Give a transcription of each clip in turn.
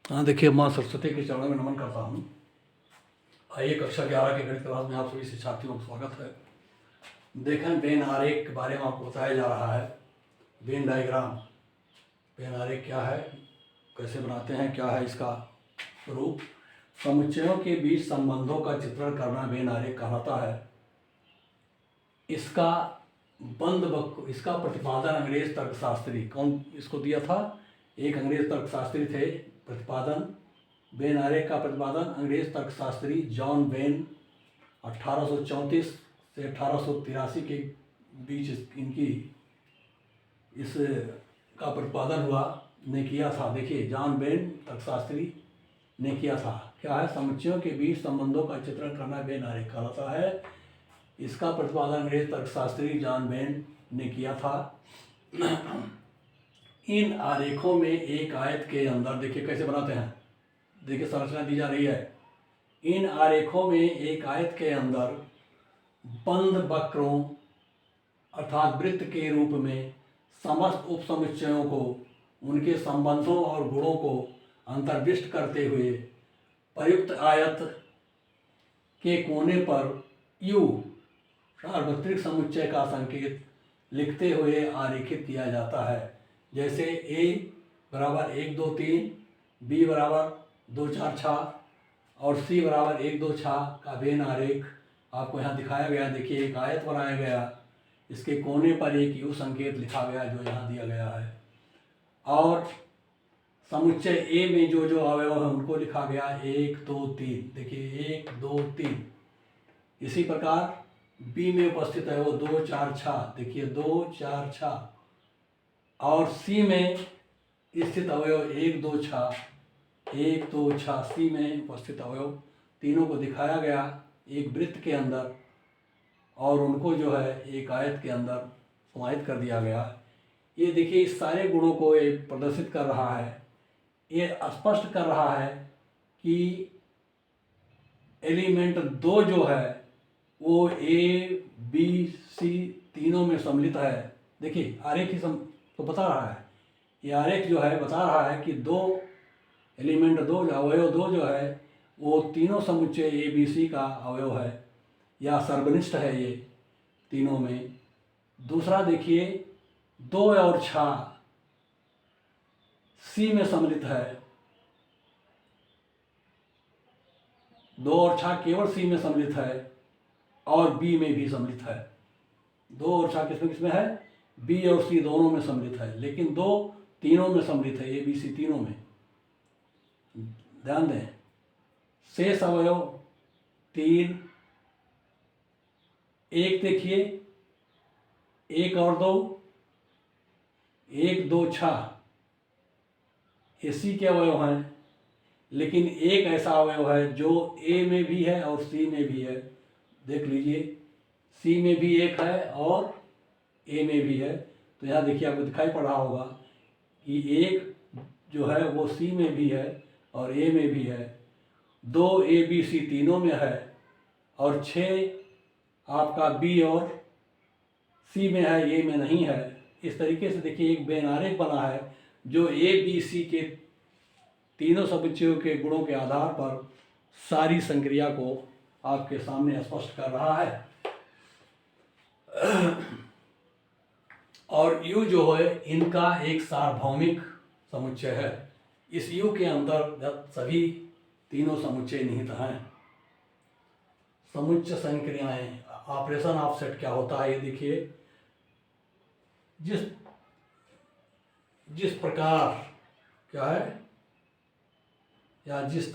हाँ, देखिए, माँ सरस्वती के चरणों में नमन करता हूँ। आइए, कक्षा 11 के गणित क्लास में आप सभी शिक्षार्थियों का स्वागत है। देखें, वेन आरेख के बारे में आपको बताया जा रहा है। वेन डायग्राम, वेन आरेख क्या है, कैसे बनाते हैं, क्या है इसका रूप। समुच्चयों के बीच संबंधों का चित्रण करना वेन आरेख कहलाता है। इसका इसका प्रतिपादन अंग्रेज तर्कशास्त्री, कौन इसको दिया था? एक अंग्रेज तर्कशास्त्री थे। प्रतिपादन, वेन आरेख का प्रतिपादन अंग्रेज तर्कशास्त्री जॉन वेन 1834 से 1883 के बीच इनकी इस का प्रतिपादन ने किया था। देखिए, जॉन वेन तर्कशास्त्री ने किया था। क्या है? समुच्चयों के बीच संबंधों का चित्रण करना वेन आरेख कहलाता है। इसका प्रतिपादन अंग्रेज तर्कशास्त्री जॉन वेन ने किया था। इन आरेखों में एक आयत के अंदर, देखिए कैसे बनाते हैं, देखिए संरचना दी जा रही है। इन आरेखों में एक आयत के अंदर बंद वक्रों अर्थात वृत्त के रूप में समस्त उपसमुच्चयों को उनके संबंधों और गुणों को अंतर्विष्ट करते हुए प्रयुक्त आयत के कोने पर यू सार्वत्रिक समुच्चय का संकेत लिखते हुए आरेखित किया जाता है। जैसे ए बराबर 1 2 3, बी बराबर 2 4 6 और सी बराबर 1 2 6 का वेन आरेख आपको यहाँ दिखाया गया। देखिए, एक आयत बनाया गया, इसके कोने पर एक यू संकेत लिखा गया जो यहाँ दिया गया है, और समुच्चय ए में जो जो अवयव है उनको लिखा गया 1 2 3। देखिए 1 2 3। इसी प्रकार बी में उपस्थित है वो 2 4 6। देखिए 2 4 6। और सी में स्थित अवयव 1 2 6 1 2 6। सी में उपस्थित अवयव तीनों को दिखाया गया एक वृत्त के अंदर, और उनको जो है एक आयत के अंदर समाहित कर दिया गया। ये देखिए, इस सारे गुणों को ये प्रदर्शित कर रहा है। ये स्पष्ट कर रहा है कि एलिमेंट 2 जो है वो ए बी सी तीनों में सम्मिलित है। देखिए, आरेख ही तो बता रहा है, ये आरेख जो है बता रहा है कि एलिमेंट 2 अवयव 2 जो है वो तीनों समुच्चय ए बी सी का अवयव है या सर्वनिष्ठ है ये तीनों में। दूसरा देखिए, 2 और 6 सी में सम्मिलित है। 2 और 6 केवल सी में सम्मिलित है और बी में भी सम्मिलित है। 2 और 6 किसमें है? बी और सी दोनों में सम्मिलित है, लेकिन 2 तीनों में सम्मिलित है, ए बी सी तीनों में। ध्यान दें, शेष अवयव 3 1 देखिए, 1 और 2 1 2 6 ये सी के अवयव हैं, लेकिन एक ऐसा अवयव है जो ए में भी है और सी में भी है। देख लीजिए, सी में भी एक है और ए में भी है। तो यहाँ देखिए, आपको दिखाई पड़ रहा होगा कि एक जो है वो सी में भी है और ए में भी है। 2 ए बी सी तीनों में है और 6 आपका बी और सी में है, ए में नहीं है। इस तरीके से देखिए, एक वेन आरेख बना है जो ए बी सी के तीनों समुच्चयों के गुणों के आधार पर सारी संक्रिया को आपके सामने स्पष्ट कर रहा है। और U जो है इनका एक सार्वभौमिक समुच्चय है। इस U के अंतर्गत सभी तीनों समुच्चय निहित हैं। समुच्चय संक्रियाएं, ऑपरेशन ऑफ सेट क्या होता है ये देखिए। जिस प्रकार क्या है या जिस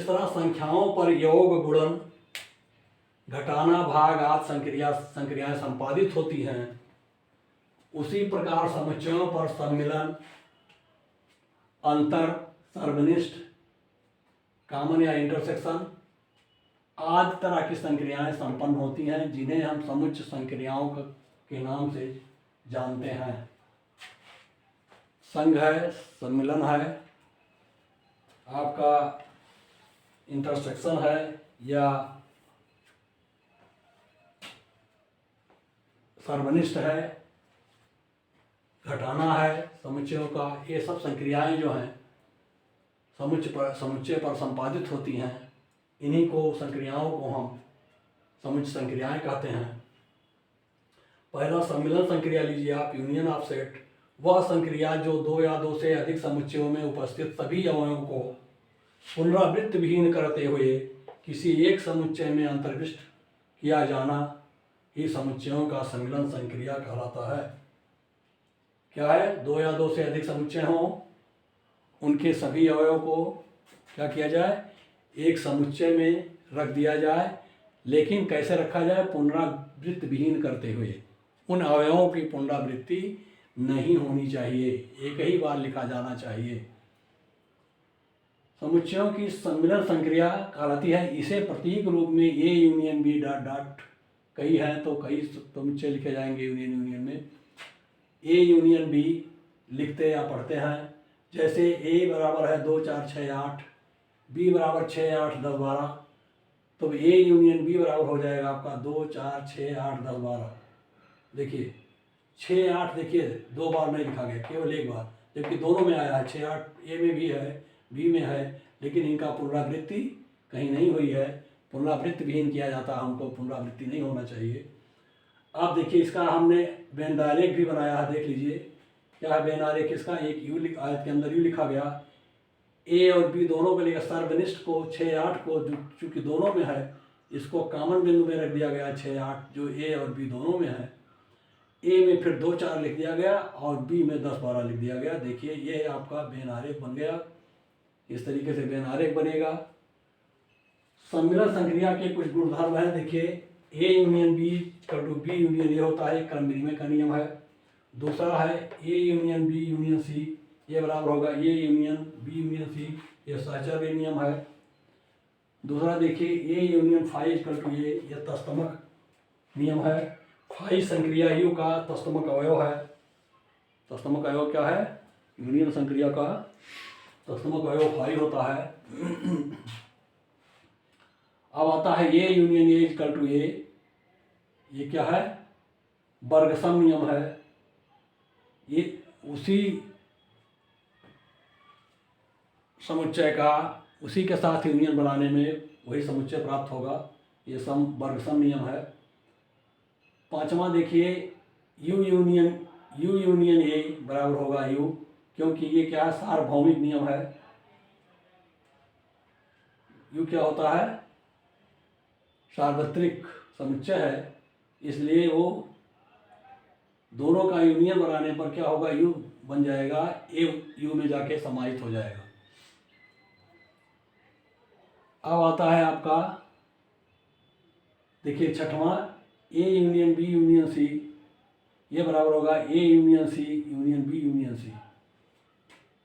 तरह संख्याओं पर योग गुणन घटाना भाग आदि संक्रियाएं संपादित होती हैं, उसी प्रकार समुच्चयों पर सम्मिलन, अंतर, सर्वनिष्ठ, कॉमन या इंटरसेक्शन आदि तरह की संक्रियाएं संपन्न होती हैं, जिन्हें हम समुच्चय संक्रियाओं के नाम से जानते हैं। संघ है, सम्मिलन है, आपका इंटरसेक्शन है, या सर्वनिष्ठ है, घटाना है समुच्चयों का, ये सब संक्रियाएं जो हैं समुच्चय पर संपादित होती हैं, इन्हीं को संक्रियाओं को हम समुच्चय संक्रियाएं कहते हैं। पहला सम्मिलन संक्रिया लीजिए आप, यूनियन ऑफ सेट, वह संक्रिया जो दो या दो से अधिक समुच्चयों में उपस्थित सभी अवयवों को पुनरावृत्त विहीन करते हुए किसी एक समुच्चय में अंतर्विष्ट किया जाना ही समुच्चयों का सम्मिलन संक्रिया कहलाता है। क्या है? दो या दो से अधिक समुच्चय हों, उनके सभी अवयवों को क्या किया जाए? एक समुच्चय में रख दिया जाए, लेकिन कैसे रखा जाए? पुनरावृत्त विहीन करते हुए। उन अवयवों की पुनरावृत्ति नहीं होनी चाहिए, एक ही बार लिखा जाना चाहिए। समुच्चयों की सम्मिलन संक्रिया कहलाती है। इसे प्रतीक रूप में A union B dot dot, कई हैं तो कई समुच्चय लिखे जाएंगे यूनियन में। ए यूनियन बी लिखते या पढ़ते हैं, जैसे ए बराबर है 2 4 6 8, बी बराबर 6 8 10 12, तो ए यूनियन बी बराबर हो जाएगा आपका 2 4 6 8 10 12। देखिए 6 8, देखिए 2 बार नहीं लिखा गया, केवल एक बार, जबकि दोनों में आया है। 6 8 ए में भी है, बी में है, लेकिन इनका पुनरावृत्ति कहीं नहीं हुई है। पुनरावृत्ति विहीन किया जाता है, हमको पुनरावृत्ति नहीं होना चाहिए। अब देखिए इसका हमने बेन आरेख भी बनाया है, देख लीजिए क्या है बेन आरेख इसका। एक यू आयत के अंदर यू लिखा गया, ए और बी दोनों के लिए सर्वनिष्ठ को 6 8 को चूँकि दोनों में है, इसको कॉमन बिंदु में रख दिया गया 6 8, जो ए और बी दोनों में है। ए में फिर 2 4 लिख दिया गया और बी में 10 12 लिख दिया गया। देखिए ये आपका बेन आरेख बन गया। इस तरीके से बेन आरेख बनेगा। सम्मिलन संक्रिया के कुछ गुणधर्म हैं, देखिए A union B to B union A होता है, क्रम विनिमय का नियम है। दूसरा है A union B union C, ये बराबर होगा A union B union C, ये सहचर्य नियम है। दूसरा देखिए A union phi to A, यह तस्तमक नियम है। फाई संक्रिया यू का तस्तमक अवयव है। तस्तमक अवयव क्या है? यूनियन संक्रिया का तस्तमक अवयव फाई होता है। अब आता है A union A equal to A, ये क्या है? वर्गसम नियम है। ये उसी समुच्चय का उसी के साथ यूनियन बनाने में वही समुच्चय प्राप्त होगा, ये वर्गसम नियम है। पांचवा देखिए यू यूनियन ए बराबर होगा यू, क्योंकि ये क्या है? सार्वभौमिक नियम है। यू क्या होता है? सार्वत्रिक समुच्चय है, इसलिए वो दोनों का यूनियन बनाने पर क्या होगा? यू बन जाएगा, ए यू में जाके समाहित हो जाएगा। अब आता है आपका देखिए छठवां A union B union C, ये बराबर होगा A union C union B union C.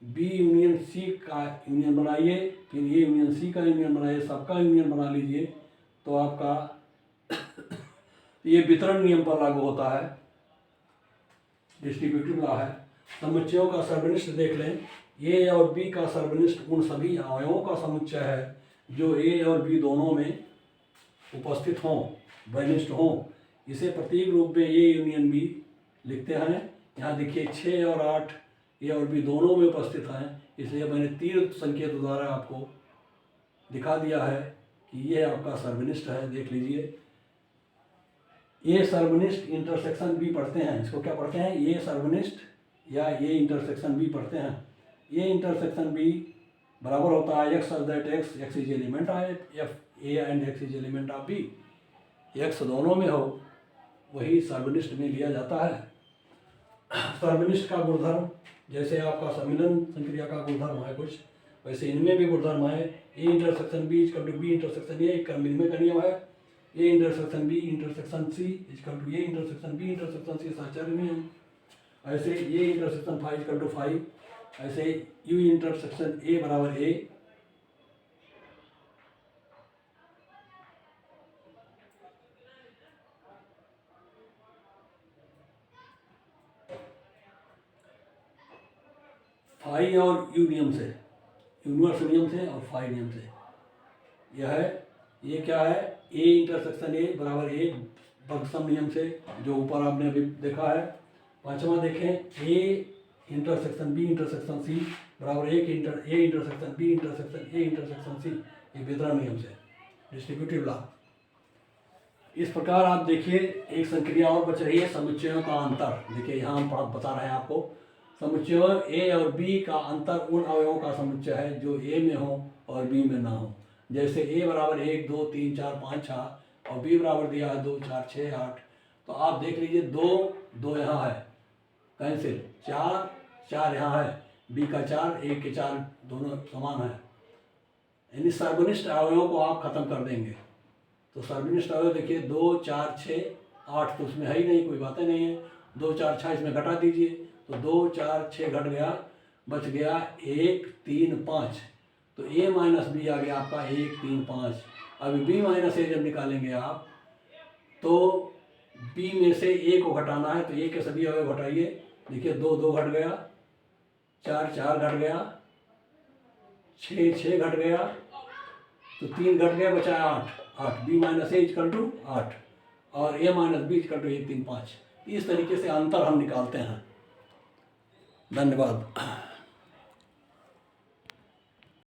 B union C का यूनियन बनाइए, फिर ए यूनियन सी का यूनियन बनाइए, सबका यूनियन बना लीजिए, तो आपका ये वितरण नियम पर लागू होता है, डिस्ट्रीब्यूटिव लॉ है। समुच्चयों का सर्वनिष्ठ देख लें, ए और बी का सर्वनिष्ठ उन सभी अवयवों का समुच्चय है जो ए और बी दोनों में उपस्थित हों, वैनिष्ठ हों। इसे प्रतीक रूप में ए यूनियन बी लिखते हैं। यहाँ देखिए 6 और 8 ए और बी दोनों में उपस्थित हैं, इसलिए मैंने तीर संकेत द्वारा आपको दिखा दिया है कि ये आपका सर्वनिष्ठ है। देख लीजिए ए सर्वनिष्ठ इंटरसेक्शन बी पढ़ते हैं, इसको क्या पढ़ते हैं? ए सर्वनिष्ठ या ए इंटरसेक्शन बी पढ़ते हैं। ए इंटरसेक्शन बी बराबर होता है X such that X is element of F A and X is element of B. X दोनों में हो वही सर्वनिष्ठ में लिया जाता है। सर्वनिष्ठ का गुणधर्म जैसे आपका सम्मिलन संक्रिया का गुणधर्म है कुछ, वैसे इनमें भी गुणधर्म है। A intersection B equal to B intersection A, क्रम विनिमय का नियम है। A intersection B intersection C equal to A intersection B intersection C, सहचर्य नियम। ऐसे A intersection five equal to five, ऐसे यू इंटरसेक्शन ए बराबर ए। फाई और यू नियम से, यूनिवर्स नियम से और फाई नियम से, यह है ये क्या है, ए इंटरसेक्शन ए बराबर ए बर्गसन नियम से, जो ऊपर आपने अभी देखा है। पांचवा देखें, A intersection B intersection C बराबर A intersection B intersection A intersection C, ये वितरण नियम से, डिस्ट्रीब्यूटिव लॉ। इस प्रकार आप देखिए एक संक्रिया और बच रही है, समुच्चयों का अंतर। देखिए यहाँ हम बता रहे हैं आपको, समुच्चयों ए और बी का अंतर उन अवयवों का समुच्चय है जो ए में हो और बी में ना हो। जैसे ए बराबर 1 2 3 4 5 6 और बी बराबर दिया है 2 4 6 8, तो आप देख लीजिए 2 2 यहाँ है कैंसिल, 4 4 यहाँ है, बी का 4 ए के 4 दोनों समान है, यानी सर्वनिष्ठ अवयवों को आप खत्म कर देंगे। तो सर्वनिष्ठ अवयव देखिए 2 4 6 8 तो उसमें है ही नहीं, कोई बातें नहीं है। 2 4 6 इसमें घटा दीजिए, तो 2 4 6 घट गया, बच गया 1 3 5, तो ए माइनस बी आ गया आपका 1 3 5। अभी बी माइनस ए जब निकालेंगे आप, तो बी में से ए को घटाना है, तो ए के सभी अवयव घटाइए। देखिए 2 2 घट गया, 4 4 घट गया, 6 6 घट गया, तो 3 घट गया, बचा 8 B minus A equal to 8 और A minus B equal to 1 3 5। इस तरीके से अंतर हम निकालते हैं। धन्यवाद।